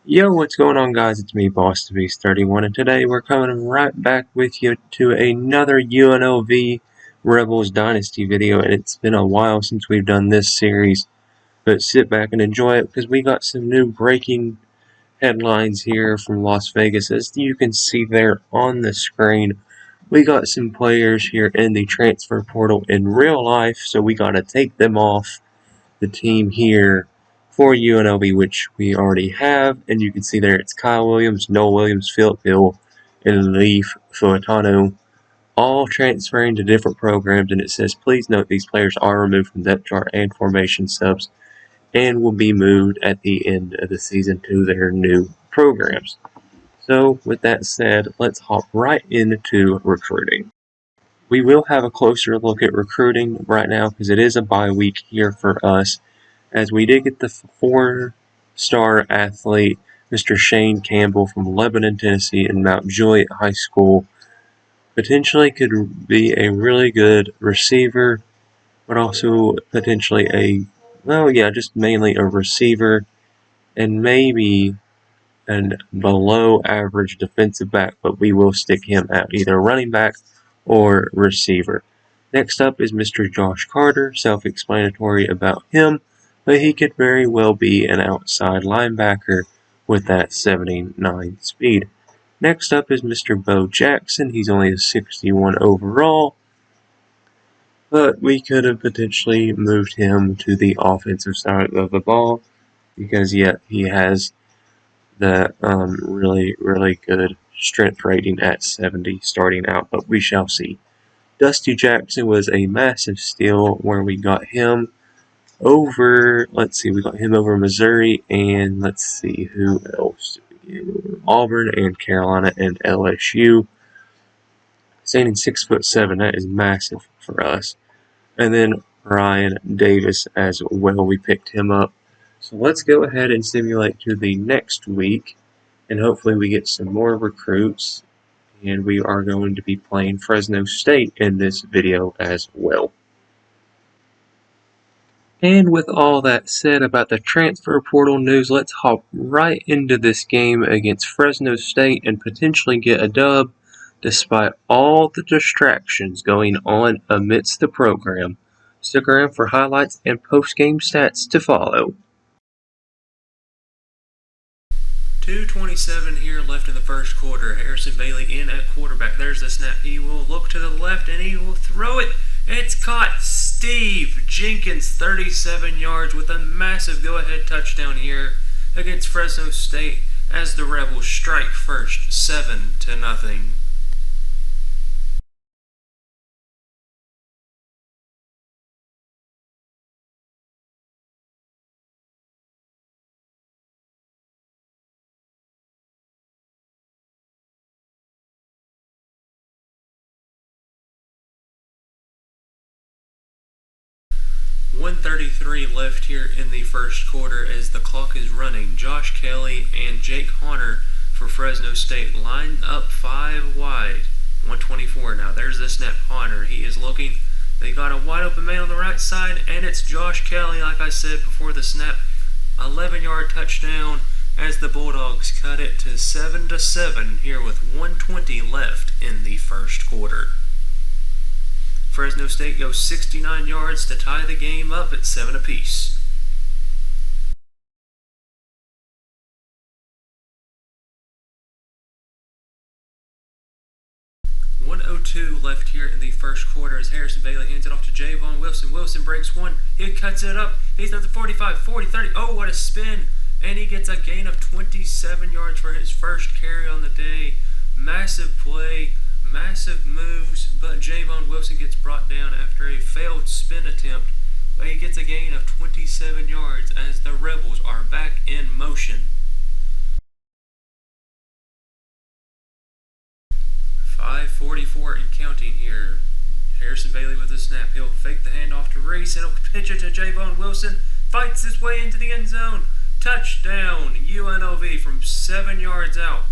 Yo, what's going on, guys? It's me, Boss the Beast 31, and today we're coming right back with you to another UNLV Rebels Dynasty video. And it's been a while since we've done this series, but sit back and enjoy it because we got some new breaking headlines here from Las Vegas. As you can see there on the screen, we got some players here in the transfer portal in real life, so we got to take them off the team here for UNLV, which we already have, and you can see there it's Kyle Williams, Noel Williams, Philip Hill, and Leaf Fuatano, all transferring to different programs, and it says, please note these players are removed from depth chart and formation subs and will be moved at the end of the season to their new programs. So with that said, let's hop right into recruiting. We will have a closer look at recruiting right now because it is a bye week here for us, as we did get the 4-star athlete, Mr. Shane Campbell from Lebanon, Tennessee, and Mount Juliet High School. Potentially could be a really good receiver, but also potentially just mainly a receiver, and maybe a below average defensive back, but we will stick him at either running back or receiver. Next up is Mr. Josh Carter, self-explanatory about him, but he could very well be an outside linebacker with that 79 speed. Next up is Mr. Bo Jackson. He's only a 61 overall, but we could have potentially moved him to the offensive side of the ball because he has the really good strength rating at 70 starting out, but we shall see. Dusty Jackson was a massive steal where we got him over, we got him over Missouri, and let's see who else did we get over Auburn and Carolina and LSU. Standing 6'7", that is massive for us. And then Ryan Davis as well, we picked him up. So let's go ahead and simulate to the next week, and hopefully we get some more recruits, and we are going to be playing Fresno State in this video as well. And with all that said about the transfer portal news, let's hop right into this game against Fresno State and potentially get a dub despite all the distractions going on amidst the program. Stick around for highlights and post-game stats to follow. 2:27 here left in the first quarter. Harrison Bailey in at quarterback. There's the snap. He will look to the left and he will throw it. It's caught. Steve Jenkins, 37 yards with a massive go-ahead touchdown here against Fresno State as the Rebels strike first, 7-0. .133 left here in the first quarter as the clock is running. Josh Kelly and Jake Honor for Fresno State line up 5 wide. 124 now. There's the snap. Honor. He is looking. They got a wide open man on the right side, and it's Josh Kelly, like I said before the snap. 11-yard touchdown as the Bulldogs cut it to 7-7 here with 1:20 left in the first quarter. Fresno State goes 69 yards to tie the game up at 7 apiece. .102 left here in the first quarter as Harrison Bailey hands it off to Javon Wilson. Wilson breaks one. He cuts it up. He's at the 45, 40, 30. Oh, what a spin. And he gets a gain of 27 yards for his first carry on the day. Massive play. Massive moves, but Javon Wilson gets brought down after a failed spin attempt, but he gets a gain of 27 yards as the Rebels are back in motion. 5:44 and counting here. Harrison Bailey with the snap. He'll fake the handoff to Reese and he'll pitch it to Javon Wilson. Fights his way into the end zone. Touchdown, UNLV from 7 yards out.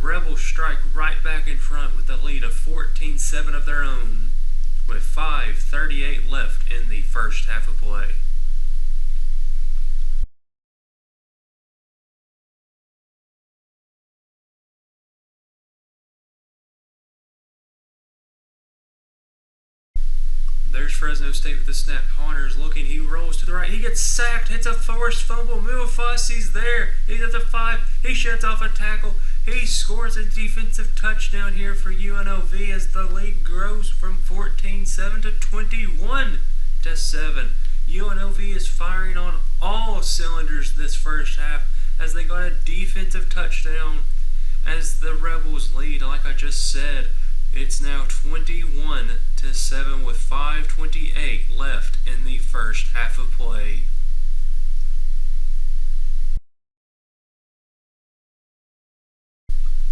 Rebels strike right back in front with a lead of 14-7 of their own, with 5:38 left in the first half of play. Fresno State with the snap. Honnor's looking. He rolls to the right. He gets sacked. Hits a forced fumble. Muafassi's there. He's at the 5. He sheds off a tackle. He scores a defensive touchdown here for UNLV as the lead grows from 14-7 to 21-7. UNLV is firing on all cylinders this first half as they got a defensive touchdown as the Rebels lead. Like I just said, it's now 21-7 with 5:28 left in the first half of play.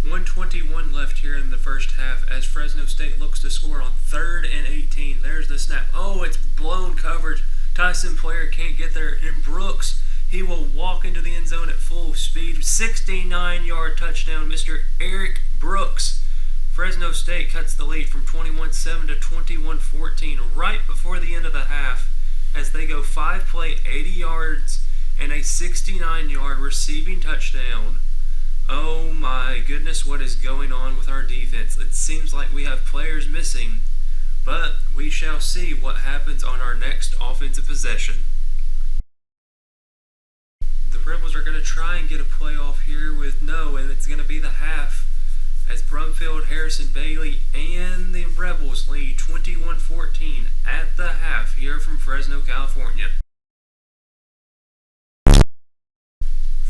.121 left here in the first half as Fresno State looks to score on 3rd and 18. There's the snap. Oh, it's blown coverage. Tyson Player can't get there. And Brooks, he will walk into the end zone at full speed. 69-yard touchdown, Mr. Eric Brooks. Fresno State cuts the lead from 21-7 to 21-14 right before the end of the half as they go 5-play, 80 yards, and a 69-yard receiving touchdown. Oh my goodness, what is going on with our defense? It seems like we have players missing, but we shall see what happens on our next offensive possession. The Rebels are going to try and get a playoff here with and it's going to be the half as Brumfield, Harrison Bailey, and the Rebels lead 21-14 at the half here from Fresno, California.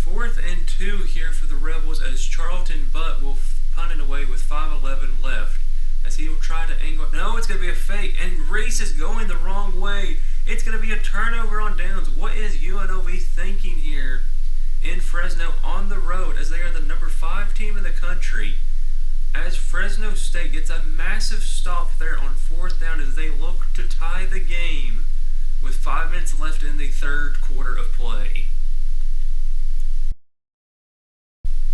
4th and 2 here for the Rebels as Charlton Butt will punt it away with 5:11 left as he will try to angle. No, it's going to be a fake, and Reese is going the wrong way. It's going to be a turnover on downs. What is UNLV thinking here in Fresno on the road as they are the number 5 team in the country? As Fresno State gets a massive stop there on 4th down as they look to tie the game with 5 minutes left in the 3rd quarter of play.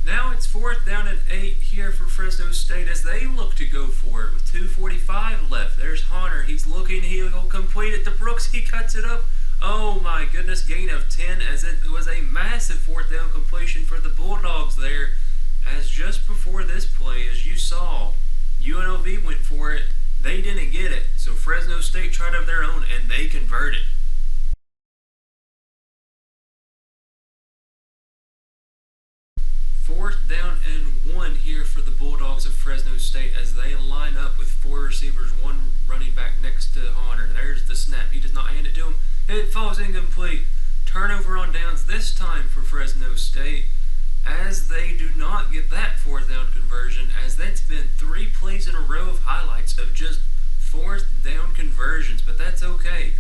Now it's 4th down and 8 here for Fresno State as they look to go for it with 2:45 left. There's Honor. He's looking. He'll complete it to Brooks. He cuts it up. Oh my goodness, gain of 10 as it was a massive 4th down completion for the Bulldogs there. As just before this play, as you saw, UNLV went for it. They didn't get it. So Fresno State tried of their own and they converted. Fourth down and 1 here for the Bulldogs of Fresno State as they line up with 4 receivers, 1 running back next to Honor. There's the snap. He does not hand it to him. It falls incomplete. Turnover on downs this time for Fresno State as they do not get that 4th down conversion as that's been 3 plays in a row of highlights of just 4th down conversions. But that's okay.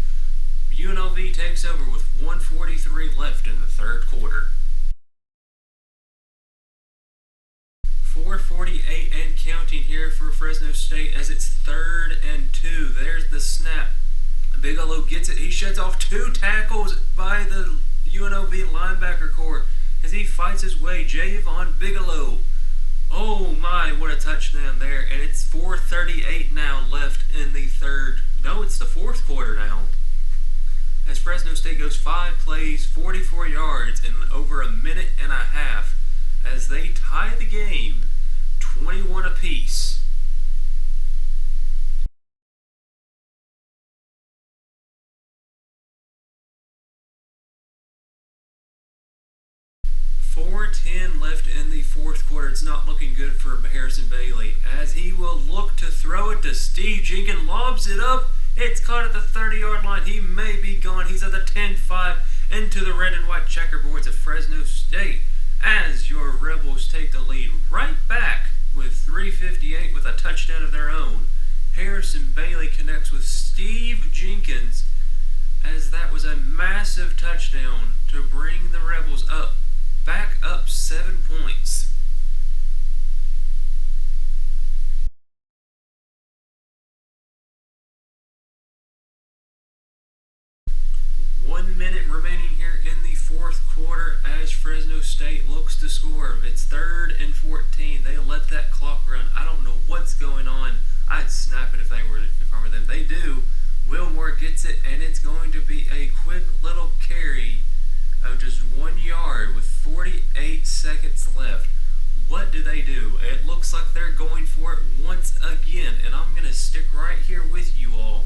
UNLV takes over with 1:43 left in the 3rd quarter. 4:48 and counting here for Fresno State as it's 3rd and 2. There's the snap. Bigelow gets it. He sheds off 2 tackles by the UNLV linebacker corps as he fights his way. Javon Bigelow. Oh my, what a touchdown there. And it's 4:38 now left in the 3rd. No, it's the 4th quarter now. As Fresno State goes 5 plays, 44 yards in over a minute and a half as they tie the game 21 apiece. .410 left in the 4th quarter. It's not looking good for Harrison Bailey as he will look to throw it to Steve Jenkins. Lobs it up. It's caught at the 30-yard line. He may be gone. He's at the 10-5 into the red and white checkerboards of Fresno State as your Rebels take the lead right back with 3:58 with a touchdown of their own. Harrison Bailey connects with Steve Jenkins as that was a massive touchdown to bring the Rebels back up 7 points. One minute remaining here in the 4th quarter as Fresno State looks to score. It's 3rd and 14. They let that clock run. I don't know what's going on. I'd snap it if I were them. They do. Wilmore gets it, and it's going to be a quick little carry of just 1 yard with 48 seconds left. What do? It looks like they're going for it once again, and I'm going to stick right here with you all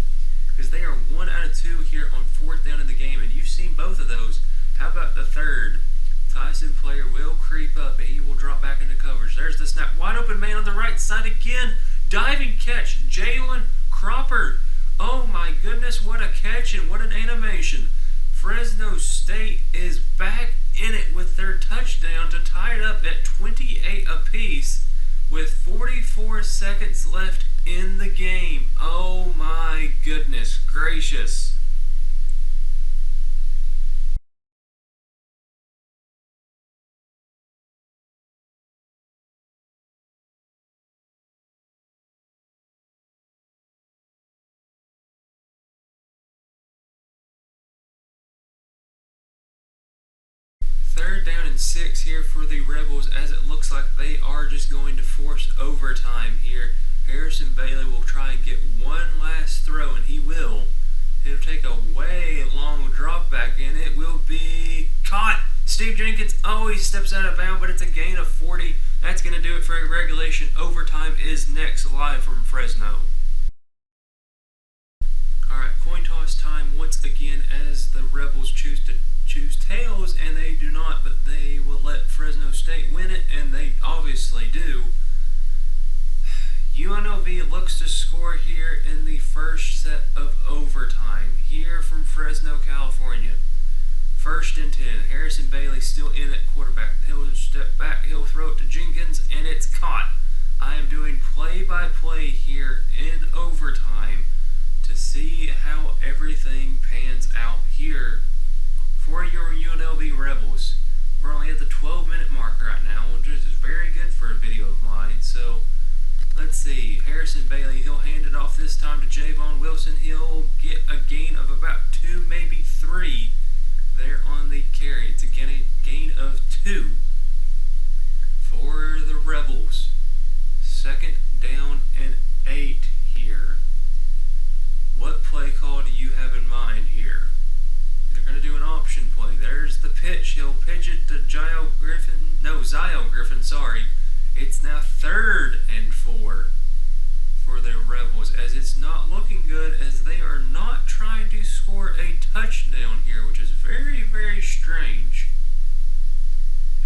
because they are 1 out of 2 here on 4th down in the game, and you've seen both of those. How about the third? Tyson player will creep up, and he will drop back into coverage. There's the snap. Wide open man on the right side again. Diving catch. Jalen Cropper. Oh my goodness, what a catch and what an animation. Fresno State is back in it with their touchdown to tie it up at 28 apiece with 44 seconds left in the game. Oh my goodness gracious. Third down and 6 here for the Rebels, as it looks like they are just going to force overtime here. Harrison Bailey will try and get one last throw, and he will. He'll take a way long drop back, and it will be caught. Steve Jenkins always steps out of bounds, but it's a gain of 40. That's going to do it for regulation. Overtime is next, live from Fresno. Alright, coin toss time once again as the Rebels choose tails, and they do not, but they will let Fresno State win it, and they obviously do. UNLV looks to score here in the first set of overtime here from Fresno, California. 1st and 10. Harrison Bailey still in at quarterback. He'll step back, he'll throw it to Jenkins, and it's caught. I am doing play-by-play here in overtime to see how everything pans out here for your UNLV Rebels. We're only at the 12-minute mark right now, which is very good for a video of mine. So let's see. Harrison Bailey, he'll hand it off this time to Javon Wilson. He'll get a gain of about 2, maybe 3 there on the carry. It's a gain of 2 for the Rebels. 2nd down and 8 here. What play call do you have in mind here? They're going to do an option play. There's the pitch. He'll pitch it to Zio Griffin, sorry. It's now 3rd and 4 for the Rebels, as it's not looking good, as they are not trying to score a touchdown here, which is very, very strange.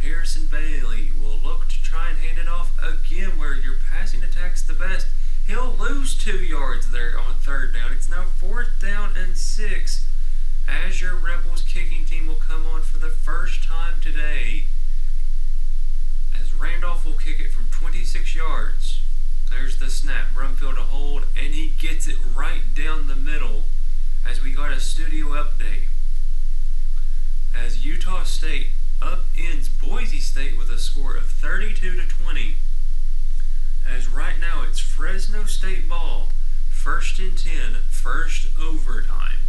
Harrison Bailey will look to try and hand it off again, where your passing attack's the best. He'll lose 2 yards there on 3rd down. It's now 4th down and 6. As your Rebels kicking team will come on for the first time today, as Randolph will kick it from 26 yards. There's the snap. Brumfield to hold, and he gets it right down the middle as we got a studio update. As Utah State upends Boise State with a score of 32-20. As right now it's Fresno State ball. 1st and 10, first overtime.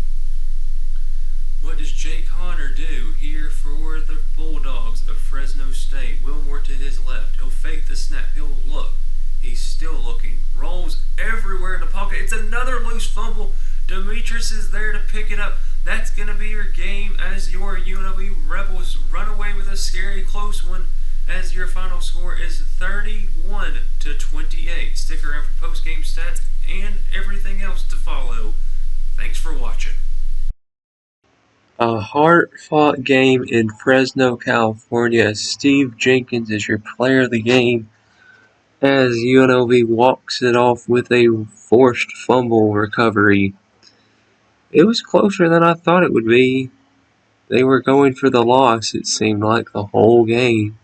What does Jake Honor do here for the Bulldogs of Fresno State? Wilmore to his left. He'll fake the snap. He'll look. He's still looking. Rolls everywhere in the pocket. It's another loose fumble. Demetrius is there to pick it up. That's going to be your game as your UNLV Rebels run away with a scary close one, as your final score is 31-28. Stick around for post-game stats and everything else to follow. Thanks for watching. A hard-fought game in Fresno, California, as Steve Jenkins is your player of the game, as UNLV walks it off with a forced fumble recovery. It was closer than I thought it would be. They were going for the loss, it seemed like, the whole game.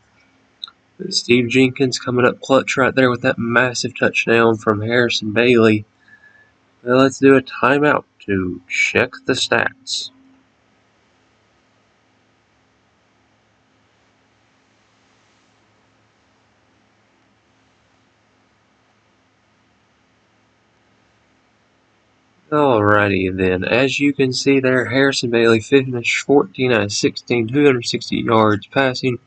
But Steve Jenkins coming up clutch right there with that massive touchdown from Harrison Bailey. Now let's do a timeout to check the stats. Alrighty then, as you can see there, Harrison Bailey finished 14 out of 16, 260 yards passing,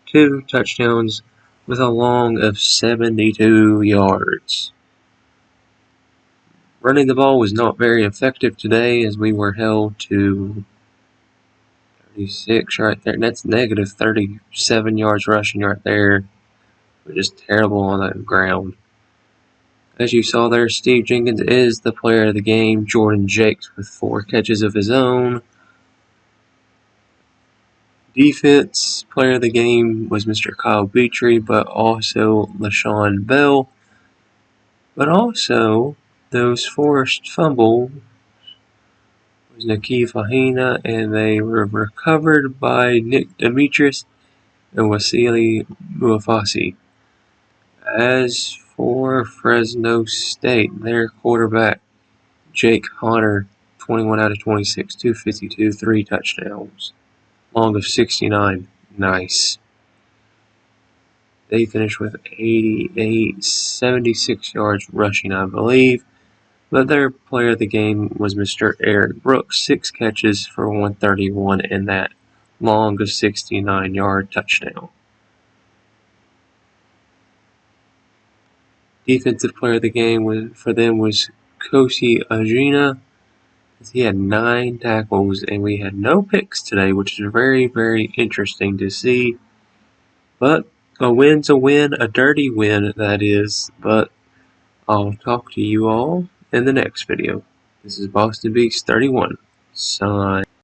2 touchdowns with a long of 72 yards. Running the ball was not very effective today, as we were held to 36 right there, and that's negative 37 yards rushing right there. We're just terrible on the ground. As you saw there, Steve Jenkins is the player of the game. Jordan Jakes with 4 catches of his own. Defense player of the game was Mr. Kyle Beatrey, but also LaShawn Bell. But also, those forced fumble was Nakeem Fahina, and they were recovered by Nick Demetrius and Wasili Muafasi. As for Fresno State, their quarterback, Jake Honor, 21 out of 26, 252, 3 touchdowns. Long of 69. Nice. They finished with 76 yards rushing, I believe. But their player of the game was Mr. Eric Brooks, 6 catches for 131 and that long of 69-yard touchdown. Defensive player of the game for them was Kosi Ajina. He had 9 tackles, and we had no picks today, which is very, very interesting to see. But a win's a win, a dirty win, that is. But I'll talk to you all in the next video. This is Boston Beast 31. Sign.